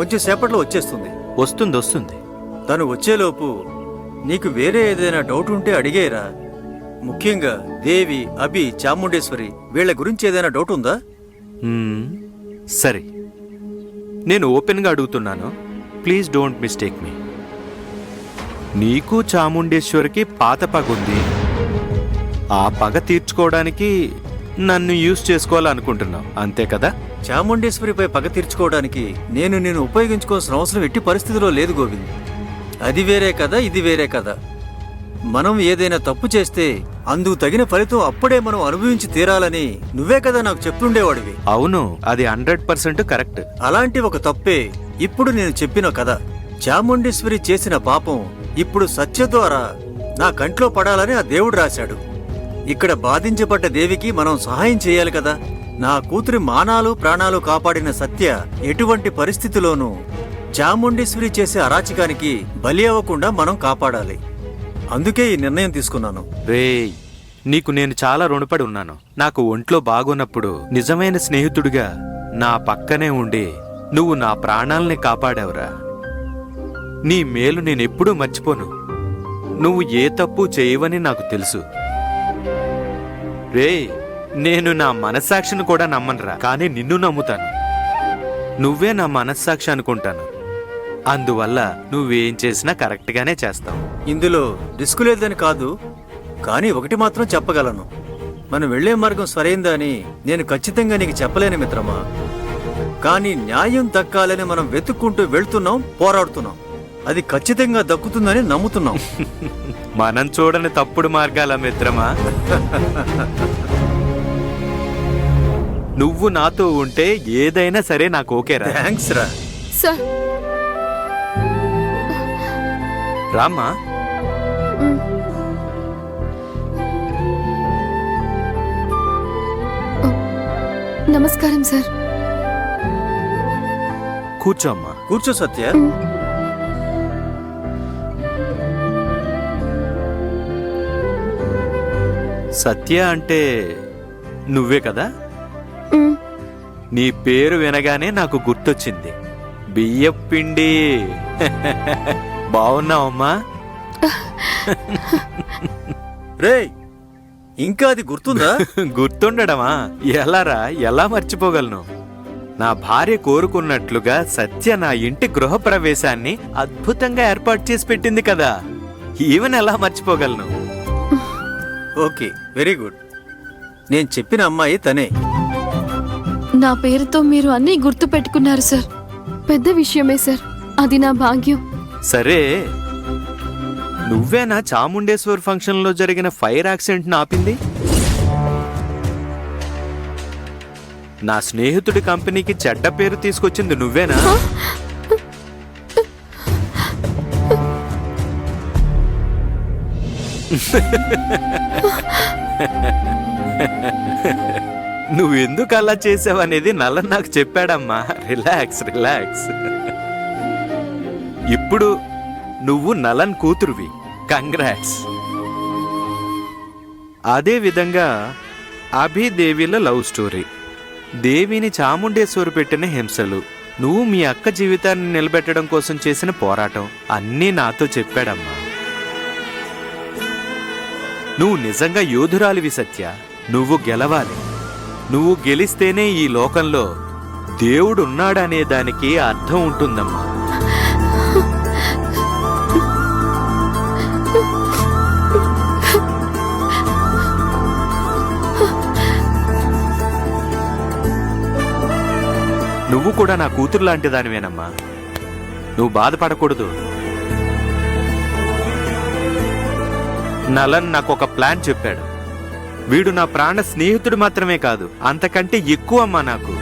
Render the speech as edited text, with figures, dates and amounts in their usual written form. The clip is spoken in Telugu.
కొంచెం సేపట్లో వచ్చేస్తుంది. వస్తుంది. తను వచ్చేలోపు నీకు వేరే ఏదైనా డౌట్ ఉంటే అడిగేరా. ముఖ్యంగా దేవి, అభి, చాముండేశ్వరి వీళ్ల గురించి ఏదైనా డౌట్ ఉందా? సరే, నేను ఓపెన్గా అడుగుతున్నాను. ప్లీజ్ డోంట్ మిస్టేక్ మీ. నీకు చాముండేశ్వరికి పాత పగుంది. ఆ పగ తీర్చుకోవడానికి నన్ను యూజ్ చేసుకోవాలనుకుంటున్నావు, అంతే కదా? చాముండేశ్వరిపై పగ తీర్చుకోవడానికి నేను ఉపయోగించుకోవాల్సిన అవసరం ఎట్టి పరిస్థితిలో లేదు గోవింద్. అది వేరే కదా, ఇది వేరే కదా. మనం ఏదైనా తప్పు చేస్తే అందుకు తగిన ఫలితం అప్పుడే మనం అనుభవించి తీరాలని నువ్వే కదా నాకు చెప్తుండేవాడివి. అవును, అది 100% కరెక్ట్. అలాంటి ఒక తప్పే ఇప్పుడు నేను చెప్పిన కథ. చాముండేశ్వరి చేసిన పాపం ఇప్పుడు సత్య ద్వారా నా కంట్లో పడాలని ఆ దేవుడు రాశాడు. ఇక్కడ బాధించబడ్డ దేవికి మనం సహాయం చేయాలి కదా. నా కూతురి మానాలు ప్రాణాలు కాపాడిన సత్య ఎటువంటి పరిస్థితిలోనూ చాముండేశ్వరి చేసే అరాచకానికి బలి అవ్వకుండా మనం కాపాడాలి. అందుకే ఈ నిర్ణయం తీసుకున్నాను. రేయ్, నీకు నేను చాలా రుణపడి ఉన్నాను. నాకు ఒంట్లో బాగున్నప్పుడు నిజమైన స్నేహితుడిగా నా పక్కనే ఉండి నువ్వు నా ప్రాణాల్ని కాపాడావురా. నీ మేలు నేనెప్పుడూ మర్చిపోను. నువ్వు ఏ తప్పు చేయవని నాకు తెలుసు. రేయ్, నేను నా మనస్సాక్షిని కూడా నమ్మనురా, కానీ నిన్ను నమ్ముతాను. నువ్వే నా మనస్సాక్షి అనుకుంటాను. అందువల్ల నువ్వేం చేసినా కరెక్ట్గానే చేస్తావు. ఇందులో రిస్క్ లేదని కాదు, కానీ ఒకటి మాత్రం చెప్పగలను. మనం వెళ్లే మార్గం సరైందా అని నేను ఖచ్చితంగా నీకు చెప్పలేను మిత్రమా. కానీ న్యాయం దక్కాలని మనం వెతుక్కుంటూ వెళ్తున్నాం, పోరాడుతున్నాం. అది ఖచ్చితంగా దక్కుతుందని నమ్ముతున్నాం. మనం చూడని తప్పుడు మార్గాల మిత్రమా. నువ్వు నాతో ఉంటే ఏదైనా సరే నాకు ఓకేరా. థ్యాంక్స్ రా. సార్, రామ్మా. నమస్కారం సార్. కూర్చోమ్మా. కూర్చో సత్య. సత్య అంటే నువ్వే కదా? నీ పేరు వినగానే నాకు గుర్తొచ్చింది, బియ్యపు పిండి. బావున్నావమ్మా? రేయ్, ఇంకా అది గుర్తుందా? గుర్తుండడమా? ఎలారా, ఎలా మర్చిపోగలను? నా భార్య కోరుకున్నట్లుగా సత్య నా ఇంటి గృహప్రవేశాన్ని అద్భుతంగా ఏర్పాటు చేసి పెట్టింది కదా. ఈవెన్ ఎలా మర్చిపోగలను? Okay, very good. నేను చెప్పిన అమ్మాయి తనే. నా పేరుతో మీరు అన్నీ గుర్తు పెట్టుకున్నారు సార్. పెద్ద విషయమే సార్, అది నా భాగ్యం. సరే, నువ్వేనా చాముండేశ్వర్ ఫంక్షన్ లో జరిగిన ఫైర్ యాక్సిడెంట్ ఆపింది? నా స్నేహితుడి కంపెనీకి చెడ్డ పేరు తీసుకొచ్చింది నువ్వేనా? నువ్వెందుకు అలా చేసావనేది నల్ల నాకు చెప్పాడమ్మా. Relax relax. ఇప్పుడు నువ్వు నలన్ కూతురువి. కంగ్రాట్స్. అదే విధంగా అభిదేవిల లవ్ స్టోరీ, దేవిని చాముండేశ్వరి పెట్టిన హింసలు, నువ్వు మీ అక్క జీవితాన్ని నిలబెట్టడం కోసం చేసిన పోరాటం అన్నీ నాతో చెప్పాడమ్మా. నువ్వు నిజంగా యోధురాలివి సత్య. నువ్వు గెలవాలి. నువ్వు గెలిస్తేనే ఈ లోకంలో దేవుడున్నాడనే దానికి అర్థం ఉంటుందమ్మా. నువ్వు కూడా నా కూతురు లాంటి దానివేనమ్మా. నువ్వు బాధపడకూడదు. నలన్ నాకు ఒక ప్లాన్ చెప్పాడు. వీడు నా ప్రాణ స్నేహితుడు మాత్రమే కాదు, అంతకంటే ఎక్కువ అమ్మా నాకు.